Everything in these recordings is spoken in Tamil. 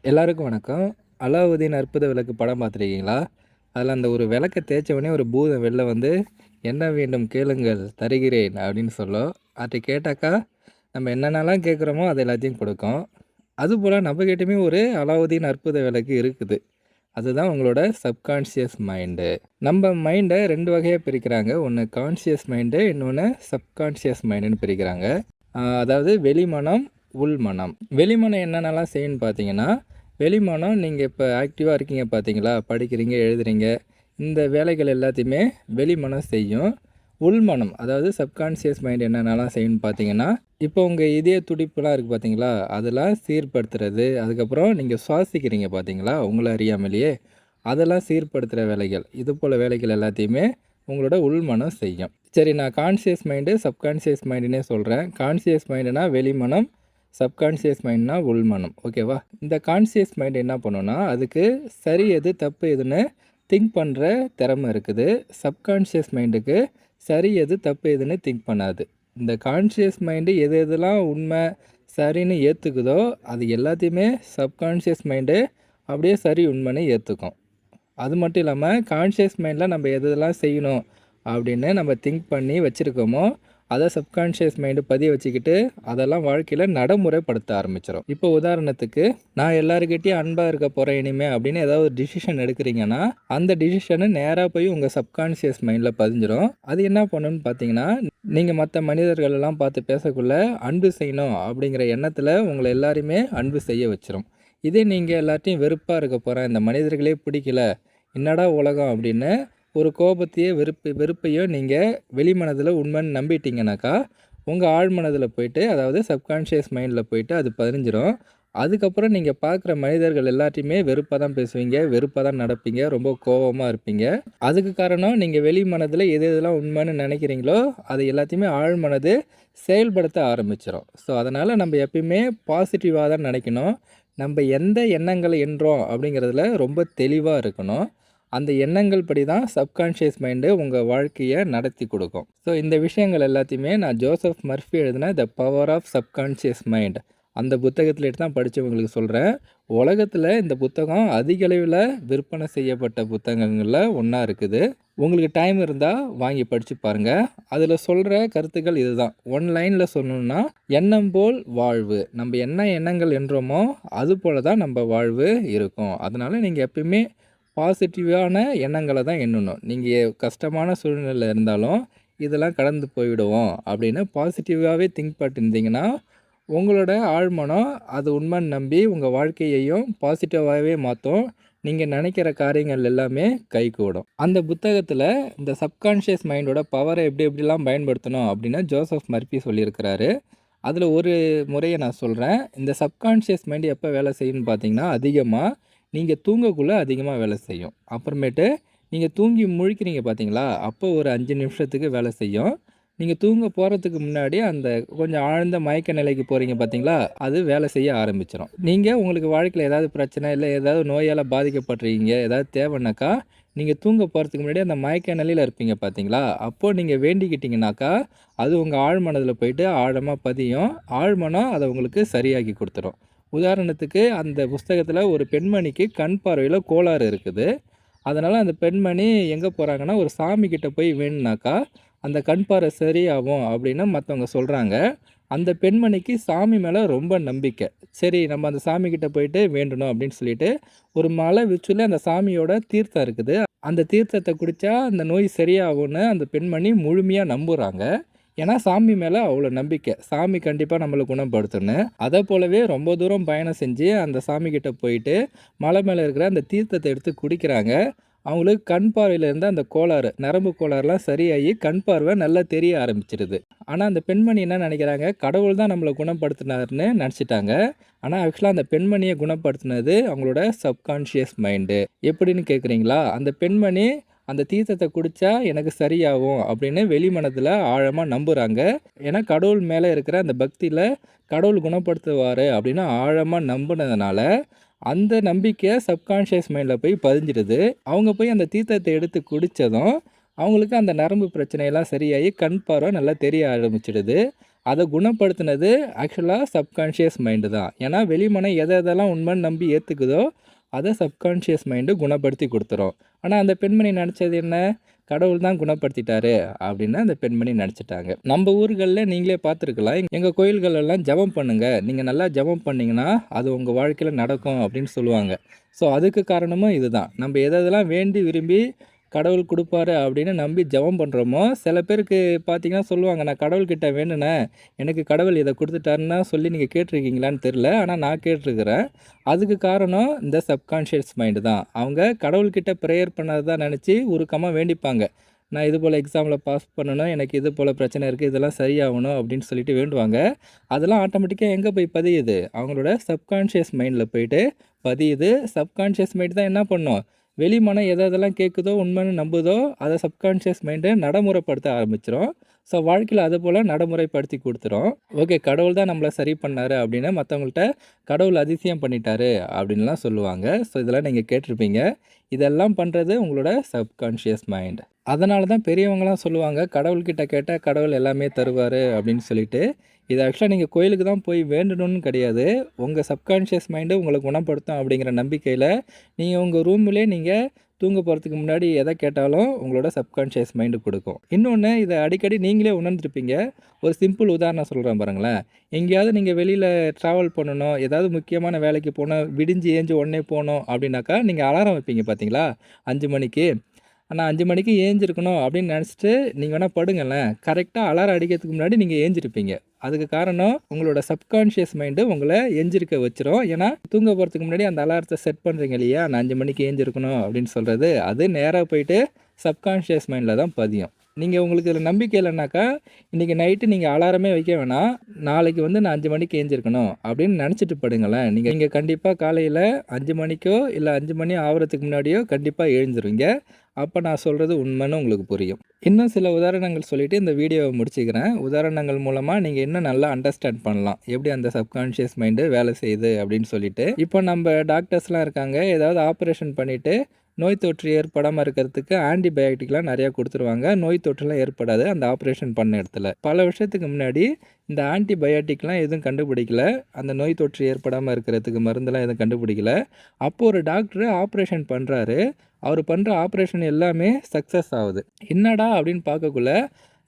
எல்லாருக்கும் வணக்கம். அலாவுதீன் அற்புத விளக்கு படம் பார்த்துருக்கீங்களா? அதில அந்த ஒரு விளக்க தேய்ச்ச ஒரு பூதம் வெளில வந்து, "என்ன வேண்டும் கேளுங்கள் தருகிறேன்" அப்படின்னு சொல்லும். அது கேட்டாக்கா, நம்ம என்னென்னலாம் கேட்குறோமோ அது எல்லாத்தையும் கொடுக்கும். அதுபோல நம்மகிட்டயுமே ஒரு அலாவுதீன் அற்புத விளக்கு இருக்குது. அதுதான் உங்களோட சப்கான்ஷியஸ் மைண்டு. நம்ம மைண்ட 2 வகையா பிரிக்கிறாங்க. ஒண்ணு கான்ஷியஸ் மைண்டு, இன்னொன்னு சப்கான்ஷியஸ் மைண்டுன்னு பிரிக்கிறாங்க. அதாவது வெளிமனம், உள்மனம். வெளிமனம் என்னென்னலாம் செய்யும்னு பார்த்தீங்கன்னா, வெளிமனம் நீங்க இப்ப ஆக்டிவா இருக்கீங்க பார்த்தீங்களா? படிக்கிறீங்க, எழுதுறீங்க. இந்த வேலைகள் எல்லாத்தையுமே வெளிமனம் செய்யும். உள்மனம் அதாவது சப்கான்ஷியஸ் மைண்ட் என்னென்னலாம் செய்யும்னு பார்த்தீங்கன்னா, இப்போ உங்க இதய துடிப்புலாம் இருக்கு பார்த்தீங்களா? அதெல்லாம் சீர்படுத்துறது. அதுக்கப்புறம் நீங்க சுவாசிக்கிறீங்க பார்த்தீங்களா? உங்கள அறியாமலேயே, அதெல்லாம் சீர்படுத்துற வேலைகள். இது போல வேலைகள் எல்லாத்தையுமே உங்களோட உள்மனம் செய்யும். சரி, நான் கான்ஷியஸ் மைண்டு, சப்கான்ஷியஸ் மைண்டுன்னே சொல்றேன். கான்ஷியஸ் மைண்டுனா வெளிமனம், சப்கான்ஷியஸ் மைண்ட்னா உள்மனம். ஓகேவா? இந்த கான்ஷியஸ் மைண்ட் என்ன பண்ணும்னா, அதுக்கு சரி எது, தப்பு எதுன்னு திங்க் பண்ற திறமை இருக்குது. சப்கான்ஷியஸ் மைண்டுக்கு சரி எது, தப்பு எதுன்னு திங்க் பண்ணாது. இந்த கான்ஷியஸ் மைண்டு எது எதெல்லாம் உண்மை, சரின்னு ஏத்துக்குதோ, அது எல்லாத்தையுமே சப்கான்ஷியஸ் மைண்டு அப்படியே சரி, உண்மைன்னு ஏத்துக்கும். அது மட்டும் இல்லாம, கான்ஷியஸ் மைண்ட்ல நம்ம எது எதெல்லாம் செய்யணும் அப்படின்னு நம்ம திங்க் பண்ணி வச்சிருக்கோமோ, அத சப்கான்ஷியஸ் மைண்டு பதிய வச்சுக்கிட்டு, அதெல்லாம் வாழ்க்கையில நடைமுறைப்படுத்த ஆரம்பிச்சுரும். இப்போ உதாரணத்துக்கு, நான் எல்லார்கிட்டயும் அன்பா இருக்க போறேன் இனிமே அப்படின்னு ஏதாவது ஒரு டிசிஷன் எடுக்கிறீங்கன்னா, அந்த டிசிஷன நேரா போய் உங்க சப்கான்ஷியஸ் மைண்ட்ல பதிஞ்சிரும். அது என்ன பண்ணும்னு பார்த்தீங்கன்னா, நீங்க மத்த மனிதர்கள் எல்லாம் பார்த்து பேசக்குள்ள, அன்பு செய்யணும் அப்படிங்கிற எண்ணத்துல உங்கள எல்லாரையுமே அன்பு செய்ய வச்சுரும். இதே நீங்க எல்லார்ட்டயும் வெறுப்பா இருக்க போறேன், இந்த மனிதர்களே பிடிக்கல, என்னடா உலகம் அப்படின்னு ஒரு கோபத்தையோ வெறுப்பையோ நீங்கள் வெளிமனதில் உண்மைன்னு நம்பிட்டீங்கனாக்கா, உங்கள் ஆழ் மனதில் போயிட்டு, அதாவது சப்கான்ஷியஸ் மைண்டில் போயிட்டு அது பதிஞ்சிரும். அதுக்கப்புறம் நீங்கள் பார்க்குற மனிதர்கள் எல்லாத்தையுமே வெறுப்பாக தான் பேசுவீங்க, வெறுப்பாக தான் நடப்பீங்க, ரொம்ப கோபமாக இருப்பீங்க. அதுக்கு காரணம் நீங்கள் வெளி மனதில் எது எதெல்லாம் உண்மைன்னு நினைக்கிறீங்களோ அது எல்லாத்தையுமே ஆழ் மனது செயல்படுத்த ஆரம்பிச்சிடும். ஸோ அதனால் நம்ம எப்பயுமே பாசிட்டிவாக தான் நினைக்கணும். நம்ம எந்த எண்ணங்களை எண்ணுறோம் அப்படிங்கிறதுல ரொம்ப தெளிவாக இருக்கணும். அந்த எண்ணங்கள் படி தான் சப்கான்ஷியஸ் மைண்டு உங்கள் வாழ்க்கையை நடத்தி கொடுக்கும். ஸோ இந்த விஷயங்கள் எல்லாத்தையுமே நான் ஜோசப் மர்ஃபி எழுதின the power of subconscious mind அந்த புத்தகத்தில் எடுத்து தான் படித்தவங்களுக்கு சொல்கிறேன். உலகத்தில் இந்த புத்தகம் அதிக அளவில் விற்பனை செய்யப்பட்ட புத்தகங்களில் ஒன்றா இருக்குது. உங்களுக்கு டைம் இருந்தால் வாங்கி படித்து பாருங்கள். அதில் சொல்கிற கருத்துக்கள் இதுதான். ஒன் லைனில் சொல்லணும்னா, எண்ணம் போல் வாழ்வு. நம்ம என்ன எண்ணங்கள் என்றோமோ அது போல தான் நம்ம வாழ்வு இருக்கும். அதனால் நீங்கள் எப்பயுமே பாசிட்டிவான எண்ணங்களை தான் எண்ணணும். நீங்கள் கஷ்டமான சூழ்நிலையில் இருந்தாலும் இதெல்லாம் கடந்து போய்விடுவோம் அப்படின்னு பாசிட்டிவாகவே திங்க் பண்ணியிருந்தீங்கன்னா, உங்களோட ஆழ்மனம் அது உண்மைன்னு நம்பி உங்கள் வாழ்க்கையையும் பாசிட்டிவாகவே மாற்றும். நீங்கள் நினைக்கிற காரியங்கள் எல்லாமே கைகூடும். அந்த புத்தகத்தில் இந்த சப்கான்ஷியஸ் மைண்டோட பவரை எப்படி எப்படிலாம் பயன்படுத்தணும் அப்படின்னு ஜோசப் மர்ஃபி சொல்லியிருக்கிறாரு. அதில் ஒரு முறையை நான் சொல்கிறேன். இந்த சப்கான்ஷியஸ் மைண்டு எப்போ வேலை செய்யும்னு பார்த்தீங்கன்னா, அதிகமாக நீங்கள் தூங்கக்குள்ள அதிகமாக வேலை செய்யும். அப்புறமேட்டு நீங்கள் தூங்கி முழிக்கிறீங்க பார்த்தீங்களா, அப்போ ஒரு 5 நிமிஷத்துக்கு வேலை செய்யும். நீங்க தூங்க போறதுக்கு முன்னாடி அந்த கொஞ்சம் ஆழ்ந்த மயக்க நிலைக்கு போறீங்க பார்த்தீங்களா, அது வேலை செய்ய ஆரம்பிச்சுரும். நீங்க உங்களுக்கு வாழ்க்கையில ஏதாவது பிரச்சனை, இல்ல ஏதாவது நோயால பாதிக்கப்பட்டிருக்கீங்க, ஏதாவது தேவைன்னாக்கா, நீங்க தூங்க போறதுக்கு முன்னாடி அந்த மயக்க நிலையில இருப்பீங்க பார்த்தீங்களா, அப்போ நீங்க வேண்டிக்கிட்டீங்கனாக்கா, அது உங்க ஆழ்மனதில போயிட்டு ஆழமா பதியும். ஆழ்மனம் அத உங்களுக்கு சரியாக்கி குடுத்துரும். உதாரணத்துக்கு அந்த புஸ்தகத்துல ஒரு பெண்மணிக்கு கண் பார்வையில கோளாறு இருக்குது. அதனால அந்த பெண்மணி எங்க போறாங்கன்னா, ஒரு சாமி கிட்ட போய் வேண்டுனாக்கா, அந்த கண் பார்வை சரியாகும் அப்படின்னு மத்தவங்க சொல்றாங்க. அந்த பெண்மணிக்கு சாமி மேல ரொம்ப நம்பிக்கை. சரி, நம்ம அந்த சாமி கிட்ட போயிட்டு வேண்டணும் அப்படின்னு சொல்லிட்டு, ஒரு மலை உச்சியில அந்த சாமியோட தீர்த்தம் இருக்குது. அந்த தீர்த்தத்த குடிச்சா அந்த நோய் சரியாகும்னு அந்த பெண்மணி முழுமையா நம்புறாங்க. ஏன்னா சாமி மேல அவ்வளோ நம்பிக்கை. சாமி கண்டிப்பா நம்மள குணப்படுத்தும்னு. அத போலவே ரொம்ப தூரம் பயணம் செஞ்சு அந்த சாமி கிட்ட போயிட்டு, மலை மேல இருக்கிற அந்த தீர்த்தத்த எடுத்து குடிக்கிறாங்க. அவங்களுக்கு கண் பார்வையில இருந்த அந்த கோளாறு, நரம்பு கோளாறுலாம் சரியாகி கண் பார்வை நல்லா தெரிய ஆரம்பிச்சிருது. ஆனா அந்த பெண்மணி என்ன நெனைக்கிறாங்க, கடவுள் தான் நம்மள குணப்படுத்தினாருன்னு நெனச்சுட்டாங்க. ஆனா ஆக்சுவலா அந்த பெண்மணிய குணப்படுத்தினது அவங்களோட சப்கான்ஷியஸ் மைண்டு. எப்படின்னு கேட்குறீங்களா? அந்த பெண்மணி அந்த தீர்த்தத்த குடிச்சா எனக்கு சரியாகும் அப்படின்னு வெளிமனதில ஆழமா நம்புறாங்க. ஏன்னா கடவுள் மேல இருக்கிற அந்த பக்தியில கடவுள் குணப்படுத்துவாரு அப்படின்னு ஆழமா நம்புனதுனால, அந்த நம்பிக்கை சப்கான்ஷியஸ் மைண்ட்ல போய் பதிஞ்சிடுது. அவங்க போய் அந்த தீர்த்தத்த எடுத்து குடிச்சதும், அவங்களுக்கு அந்த நரம்பு பிரச்சனையெல்லாம் சரியாகி கண் பார்வை நல்லா தெரிய ஆரம்பிச்சிடுது. அதை குணப்படுத்தினது ஆக்சுவலாக சப்கான்ஷியஸ் மைண்டு தான். ஏன்னா வெளிமனம் எதை எதெல்லாம் உண்மைன்னு நம்பி ஏற்றுக்குதோ அதை சப்கான்ஷியஸ் மைண்டு குணப்படுத்தி கொடுத்துரும். ஆனால் அந்த பெண்மணி நினச்சது என்ன? கடவுள் தான் குணப்படுத்திட்டாரு அப்படின்னு அந்த பெண்மணி நினச்சிட்டாங்க. நம்ம ஊர்களில் நீங்களே பார்த்துருக்கலாம், எங்கள் கோயில்கள் எல்லாம் ஜெபம் பண்ணுங்க, நீங்கள் நல்லா ஜெபம் பண்ணிங்கன்னா அது உங்கள் வாழ்க்கையில் நடக்கும் அப்படின்னு சொல்லுவாங்க. ஸோ அதுக்கு காரணமும் இதுதான். நம்ம எதெல்லாம் வேண்டி விரும்பி கடவுள் கொடுப்பாரு அப்படின்னு நம்பி ஜெபம் பண்ணுறோமோ, சில பேருக்கு பார்த்தீங்கன்னா சொல்லுவாங்க, நான் கடவுள்கிட்ட வேண்டுனேன், எனக்கு கடவுள் இதை கொடுத்துட்டாருன்னா சொல்லி நீங்கள் கேட்டிருக்கீங்களான்னு தெரில. ஆனால் நான் கேட்டிருக்கிறேன். அதுக்கு காரணம் இந்த சப்கான்ஷியஸ் மைண்டு தான். அவங்க கடவுள்கிட்ட ப்ரேயர் பண்ணதை நினச்சி உருக்கமாக வேண்டிப்பாங்க. நான் இது போல் எக்ஸாமில் பாஸ் பண்ணணும், எனக்கு இது போல் பிரச்சனை இருக்குது, இதெல்லாம் சரியாகணும் அப்படின்னு சொல்லிட்டு வேண்டுவாங்க. அதெல்லாம் ஆட்டோமேட்டிக்காக எங்கே போய் பதியுது? அவங்களோட சப்கான்ஷியஸ் மைண்டில் போயிட்டு பதியுது. சப்கான்ஷியஸ் மைண்ட் தான் என்ன பண்ணும்? வெளிமனம் எதெல்லாம் கேட்குதோ, உண்மைன்னு நம்புதோ, அதை சப்கான்ஷியஸ் மைண்டு நடைமுறைப்படுத்த ஆரம்பிச்சிரும். ஸோ வாழ்க்கையில் அது போல் நடைமுறைப்படுத்தி கொடுத்துரும். ஓகே, கடவுள் தான் நம்மளை சரி பண்ணார் அப்படின்னு மற்றவங்கள்ட்ட கடவுள் அதிசயம் பண்ணிட்டாரு அப்படின்லாம் சொல்லுவாங்க. ஸோ இதெல்லாம் நீங்கள் கேட்டிருப்பீங்க. இதெல்லாம் பண்ணுறது உங்களோட சப்கான்ஷியஸ் மைண்ட். அதனால தான் பெரியவங்களாம் சொல்லுவாங்க, கடவுள்கிட்ட கேட்டால் கடவுள் எல்லாமே தருவார் அப்படின்னு சொல்லிட்டு. இது ஆக்சுவலாக நீங்கள் கோயிலுக்கு தான் போய் வேண்டணும்னு கிடையாது. உங்கள் சப்கான்ஷியஸ் மைண்டு உங்களை குணப்படுத்தும் அப்படிங்கிற நம்பிக்கையில் நீங்கள் உங்கள் ரூம்லேயே நீங்கள் தூங்க போகிறதுக்கு முன்னாடி எதை கேட்டாலும் உங்களோட சப்கான்ஷியஸ் மைண்டு கொடுக்கும். இன்னொன்று, இதை அடிக்கடி நீங்களே உணர்ந்துருப்பீங்க. ஒரு சிம்பிள் உதாரணம் சொல்கிறேன் பாருங்களேன். எங்கேயாவது நீங்கள் வெளியில் ட்ராவல் பண்ணணும், ஏதாவது முக்கியமான வேலைக்கு போகணும், விடிஞ்சு ஏஞ்சி உடனே போகணும் அப்படின்னாக்கா நீங்கள் அலாரம் வைப்பீங்க பார்த்தீங்களா? 5 மணிக்கு. நான் 5 மணிக்கு ஏஞ்சிருக்கணும் அப்படின்னு நினச்சிட்டு நீங்கள் வேணால் படுங்களேன். கரெக்டாக அலாரம் அடிக்கிறதுக்கு முன்னாடி நீங்கள் ஏஞ்சிருப்பீங்க. அதுக்கு காரணம் உங்களோட சப்கான்ஷியஸ் மைண்டு உங்களை எஞ்சிருக்க வச்சிரும். ஏன்னா தூங்க போகிறதுக்கு முன்னாடி அந்த அலாரத்தை செட் பண்ணுறீங்க இல்லையா, நான் 5 மணிக்கு ஏஞ்சிருக்கணும் அப்படின்னு சொல்கிறது, அது நேராக போயிட்டு சப்கான்ஷியஸ் மைண்டில் தான் பதியும். நீங்கள் உங்களுக்கு இதில் நம்பிக்கை இல்லைனாக்கா, இன்றைக்கி நைட்டு நீங்கள் அலாரமே வைக்க வேணாம், நாளைக்கு வந்து நான் 5 மணிக்கு ஏஞ்சிருக்கணும் அப்படின்னு நினச்சிட்டு படுங்களேன். நீங்கள் கண்டிப்பாக காலையில் 5 மணிக்கோ இல்லை 5 மணி ஆகிறதுக்கு முன்னாடியோ கண்டிப்பாக எழுந்துருவீங்க. அப்போ நான் சொல்கிறது உண்மைன்னு உங்களுக்கு புரியும். இன்னும் சில உதாரணங்கள் சொல்லிவிட்டு இந்த வீடியோவை முடிச்சுக்கிறேன். உதாரணங்கள் மூலமாக நீங்கள் இன்னும் நல்லா அண்டர்ஸ்டாண்ட் பண்ணலாம், எப்படி அந்த சப்கான்ஷியஸ் மைண்டு வேலை செய்யுது அப்படின்னு சொல்லிட்டு. இப்போ நம்ம டாக்டர்ஸ்லாம் இருக்காங்க, ஏதாவது ஆப்ரேஷன் பண்ணிவிட்டு நோய் தொற்று ஏற்படாமல் இருக்கிறதுக்கு ஆன்டிபயோட்டிக்லாம் நிறையா கொடுத்துருவாங்க. நோய் தொற்றுலாம் ஏற்படாது அந்த ஆப்ரேஷன் பண்ண இடத்துல. பல வருஷத்துக்கு முன்னாடி இந்த ஆன்டிபயோட்டிக்லாம் எதுவும் கண்டுபிடிக்கல, அந்த நோய் தொற்று ஏற்படாமல் இருக்கிறதுக்கு மருந்தெல்லாம் எதுவும் கண்டுபிடிக்கல. அப்போது ஒரு டாக்டர் ஆப்ரேஷன் பண்ணுறாரு. அவர் பண்ணுற ஆப்ரேஷன் எல்லாமே சக்ஸஸ் ஆகுது. என்னடா அப்படின்னு பார்க்கக்குள்ள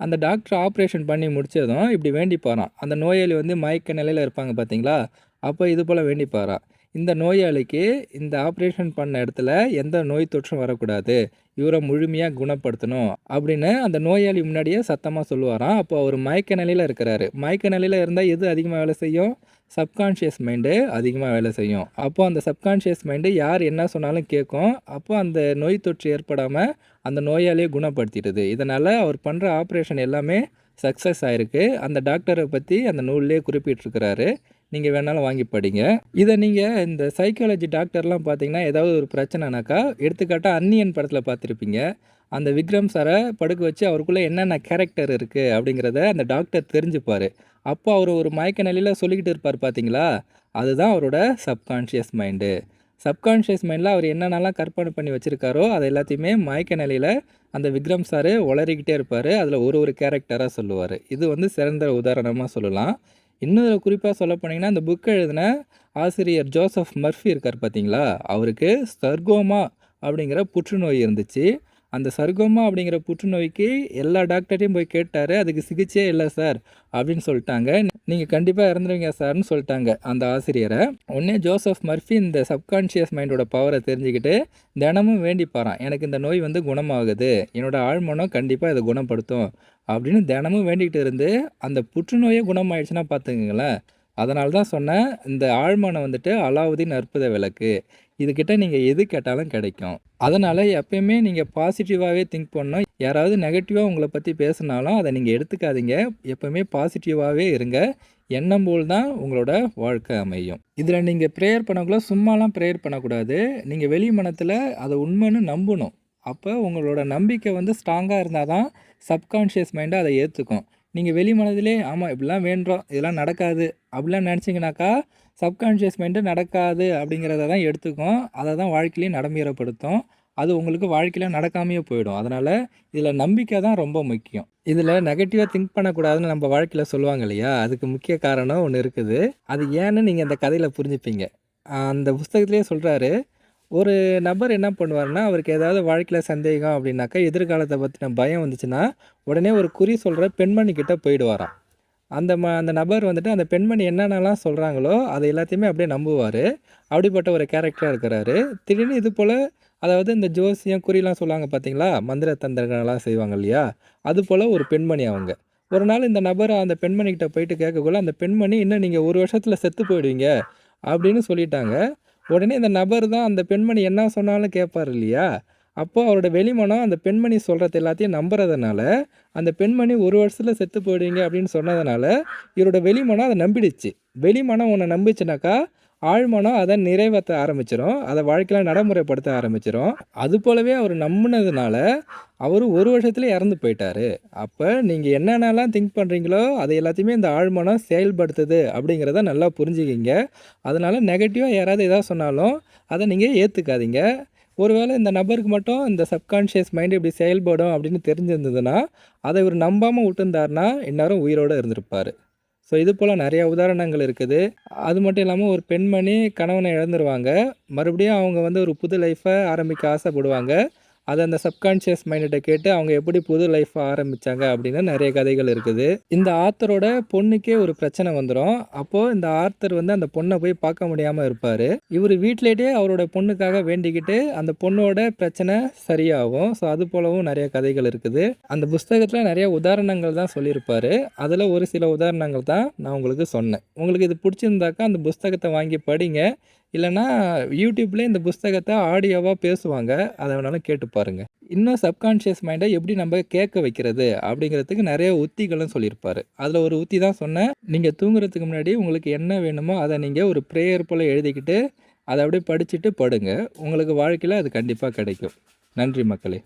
அந்த டாக்டர் ஆப்ரேஷன் பண்ணி முடித்ததும் இப்படி வேண்டிப்பாராம். அந்த நோயாளி வந்து மயக்க நிலையில் இருப்பாங்க பார்த்தீங்களா, அப்போ இது போல் வேண்டிப்பாராம், இந்த நோயாளிக்கு இந்த ஆப்ரேஷன் பண்ண இடத்துல எந்த நோய் தொற்றும் வரக்கூடாது, இவரை முழுமையாக குணப்படுத்தணும் அப்படின்னு அந்த நோயாளி முன்னாடியே சத்தமாக சொல்லுவாராம். அப்போ அவர் மயக்க நிலையில் இருக்கிறாரு. மயக்க நிலையில் இருந்தால் எது அதிகமாக வேலை செய்யும்? சப்கான்ஷியஸ் மைண்டு அதிகமாக வேலை செய்யும். அப்போது அந்த சப்கான்ஷியஸ் மைண்டு யார் என்ன சொன்னாலும் கேட்கும். அப்போ அந்த நோய் தொற்று ஏற்படாமல் அந்த நோயாளியை குணப்படுத்திடுது. இதனால் அவர் பண்ணுற ஆப்ரேஷன் எல்லாமே சக்ஸஸ் ஆகிருக்கு. அந்த டாக்டரை பற்றி அந்த நூல்லே குறிப்பிட்டிருக்கிறாரு. நீங்கள் வேணாலும் வாங்கி படிங்க. இதை நீங்கள் இந்த சைக்காலஜி டாக்டர்லாம் பார்த்தீங்கன்னா, ஏதாவது ஒரு பிரச்சனைனாக்கா, எடுத்துக்காட்டாக அந்நியன் படத்தில் பார்த்துருப்பீங்க. அந்த விக்ரம் சாரை படுக்க வச்சு அவருக்குள்ளே என்னென்ன கேரக்டர் இருக்குது அப்படிங்கிறத அந்த டாக்டர் தெரிஞ்சுப்பார். அப்போ அவர் ஒரு மயக்க நிலையில் சொல்லிக்கிட்டு இருப்பார் பார்த்தீங்களா, அதுதான் அவரோட சப்கான்ஷியஸ் மைண்டு. சப்கான்ஷியஸ் மைண்டில் அவர் என்னென்னலாம் கற்பனை பண்ணி வச்சுருக்காரோ அதை எல்லாத்தையுமே மயக்க நிலையில் அந்த விக்ரம் சார் உளறிக்கிட்டே இருப்பார். அதில் ஒரு ஒரு கேரக்டராக சொல்லுவார். இது வந்து சிறந்த உதாரணமாக சொல்லலாம். இன்னும் இதில் குறிப்பாக சொல்ல போனீங்கன்னா, இந்த புக் எழுதின ஆசிரியர் ஜோசப் மர்ஃபி இருக்கார் பார்த்தீங்களா, அவருக்கு சர்கோமா அப்படிங்கிற புற்றுநோய் இருந்துச்சு. அந்த சர்கோமா அப்படிங்கிற புற்றுநோய்க்கு எல்லா டாக்டர்டையும் போய் கேட்டார். அதுக்கு சிகிச்சையே இல்லை சார் அப்படின்னு சொல்லிட்டாங்க. நீங்கள் கண்டிப்பாக இறந்துருவீங்க சார்னு சொல்லிட்டாங்க அந்த ஆசிரியரை. உடனே ஜோசப் மர்ஃபி இந்த சப்கான்ஷியஸ் மைண்டோட பவரை தெரிஞ்சுக்கிட்டு தினமும் வேண்டிப்பாரான், எனக்கு இந்த நோய் வந்து குணமாகுது, என்னோடய ஆழ்மனம் கண்டிப்பாக இதை குணப்படுத்தும் அப்படின்னு தினமும் வேண்டிக்கிட்டு இருந்து அந்த புற்றுநோயே குணமாயிடுச்சுன்னா பார்த்துக்குங்களேன். அதனால தான் சொன்னேன், இந்த ஆழ்மனம் வந்துட்டு அலாவுதீன் அற்புத விளக்கு. இதுக்கிட்ட நீங்கள் எது கேட்டாலும் கிடைக்கும். அதனால் எப்பயுமே நீங்கள் பாசிட்டிவாகவே திங்க் பண்ணணும். யாராவது நெகட்டிவாக உங்களை பற்றி பேசுனாலும் அதை நீங்கள் எடுத்துக்காதீங்க. எப்போவுமே பாசிட்டிவாகவே இருங்க. எண்ணம் போல் தான் உங்களோட வாழ்க்கை அமையும். இதில் நீங்கள் ப்ரேயர் பண்ணக்குள்ள சும்மாலாம் ப்ரேயர் பண்ணக்கூடாது. நீங்கள் வெளி மனத்தில் அதை உண்மைன்னு நம்பணும். அப்போ உங்களோட நம்பிக்கை வந்து ஸ்ட்ராங்காக இருந்தால் தான் சப்கான்ஷியஸ் மைண்டை அதை ஏற்றுக்கும். நீங்கள் வெளி மனதிலே ஆமாம் இப்படிலாம் வேண்டுறோம், இதெல்லாம் நடக்காது அப்படிலாம் நினச்சிங்கனாக்கா சப்கான்ஷியஸ் மைண்டு நடக்காது அப்படிங்கிறத தான் எடுத்துக்கும். அதை தான் வாழ்க்கையிலையும் நடைமுறைப்படுத்தும். அது உங்களுக்கு வாழ்க்கையில நடக்காமயே போயிடும். அதனால இதில நம்பிக்கை தான் ரொம்ப முக்கியம். இதில நெகட்டிவா திங்க் பண்ணக்கூடாதுன்னு நம்ம வாழ்க்கையில சொல்லுவாங்க இல்லையா? அதுக்கு முக்கிய காரணம் ஒண்ணு இருக்குது. அது ஏன்னு நீங்க இந்த கதையில புரிஞ்சுப்பீங்க. அந்த புஸ்தகத்திலேயே சொல்றாரு. ஒரு நபர் என்ன பண்ணுவாருன்னா, அவருக்கு ஏதாவது வாழ்க்கையில சந்தேகம் அப்படின்னாக்கா, எதிர்காலத்த பத்தின பயம் வந்துச்சுன்னா, உடனே ஒரு குறி சொல்ற பெண்மணி கிட்ட போயிடுவாராம். அந்த நபர் வந்துட்டு அந்த பெண்மணி என்னென்னலாம் சொல்றாங்களோ, அது எல்லாத்தையுமே அப்படியே நம்புவாரு. அப்படிப்பட்ட ஒரு கேரக்டரா இருக்கிறாரு. திடீர்னு இது போல அதாவது இந்த ஜோசியம், குறிலாம் சொல்லுவாங்க பார்த்தீங்களா? மந்திர தந்திரங்கள்லாம் செய்வாங்க இல்லையா? அதுபோல ஒரு பெண்மணி அவங்க. ஒரு நாள் இந்த நபர் அந்த பெண்மணிகிட்ட போயிட்டு கேட்கக்குள்ள, அந்த பெண்மணி "இன்னும் நீங்க 1 வருஷத்துல செத்து போயிடுவீங்க" அப்படின்னு சொல்லிட்டாங்க. உடனே இந்த நபர் தான் அந்த பெண்மணி என்ன சொன்னாலும் கேட்பார் இல்லையா? அப்போ அவரோட வெளிமனம் அந்த பெண்மணி சொல்றது எல்லாத்தையும் நம்புறதுனால, அந்த பெண்மணி 1 வருஷத்துல செத்து போயிடுவீங்க அப்படின்னு சொன்னதுனால, இவரோட வெளிமனம் அத நம்பிடுச்சு. வெளிமனம் ஒண்ண நம்புச்சுனாக்கா, ஆழ்மனம் அத நிறைவேத்த ஆரம்பிச்சுரும். அத வாழ்க்கையில நடைமுறைப்படுத்த ஆரம்பிச்சுரும். அதுபோலவே அவரு நம்புனதுனால, அவரு 1 வருஷத்திலே இறந்து போயிட்டாரு. அப்ப நீங்க என்னென்னலாம் திங்க் பண்றீங்களோ, அது எல்லாத்தையுமே இந்த ஆழ்மனம் செயல்படுத்துது அப்படிங்கிறத நல்லா புரிஞ்சுக்கிங்க. அதனால நெகட்டிவா யாராவது ஏதாவது சொன்னாலும், அத நீங்க ஏத்துக்காதீங்க. ஒருவேளை இந்த நபருக்கு மட்டும் இந்த சப்கான்ஷியஸ் மைண்ட் இப்படி செயல்படும் அப்படின்னு தெரிஞ்சிருந்ததுன்னா, அத இவரு நம்பாம விட்டுருந்தாருன்னா, இந்நேரம் உயிரோட இருந்திருப்பாரு. ஸோ இது போல நெறைய உதாரணங்கள் இருக்குது. அது மட்டும் இல்லாம ஒரு பெண்மணி கணவன இழந்துருவாங்க. மறுபடியும் அவங்க வந்து ஒரு புது லைஃப ஆரம்பிக்க ஆசைப்படுவாங்க. அத அந்த சப்கான்ஷியஸ் மைண்ட்ட கேட்டு அவங்க எப்படி புது லைஃப் ஆரம்பிச்சாங்க அப்படின்னு நெறைய கதைகள் இருக்குது. இந்த ஆத்தரோட பொண்ணுக்கே ஒரு பிரச்சனை வந்துரும். அப்போ இந்த ஆர்த்தர் வந்து அந்த பொண்ண போய் பார்க்க முடியாம இருப்பாரு. இவரு வீட்லயே அவரோட பொண்ணுக்காக வேண்டிக்கிட்டு அந்த பொண்ணோட பிரச்சனை சரியாகும். ஸோ அது போலவும் நெறைய கதைகள் இருக்குது. அந்த புஸ்தகத்துல நெறைய உதாரணங்கள் தான் சொல்லியிருப்பாரு. அதுல ஒரு சில உதாரணங்கள் தான் நான் உங்களுக்கு சொன்னேன். உங்களுக்கு இது புடிச்சிருந்தாக்கா அந்த புஸ்தகத்த வாங்கி படிங்க. இல்லன்னா, யூடியூப்லயே இந்த புஸ்தகத்த ஆடியோவா பேசுவாங்க. அத வேணாலும் கேட்டு பாருங்க. இன்னும் சப்கான்ஷியஸ் மைண்ட எப்படி நம்ம கேட்க வைக்கிறது? அப்படிங்கிறதுக்கு நெறைய உத்திகளும் சொல்லியிருப்பாரு. அதுல ஒரு உத்தி தான் சொன்னேன். நீங்க தூங்குறதுக்கு முன்னாடி உங்களுக்கு என்ன வேணுமோ, அத நீங்க ஒரு பிரேயர் போல எழுதிக்கிட்டு, அத அப்படியே படிச்சுட்டு படுங்க. உங்களுக்கு வாழ்க்கையில அது கண்டிப்பா கிடைக்கும். நன்றி மக்களே!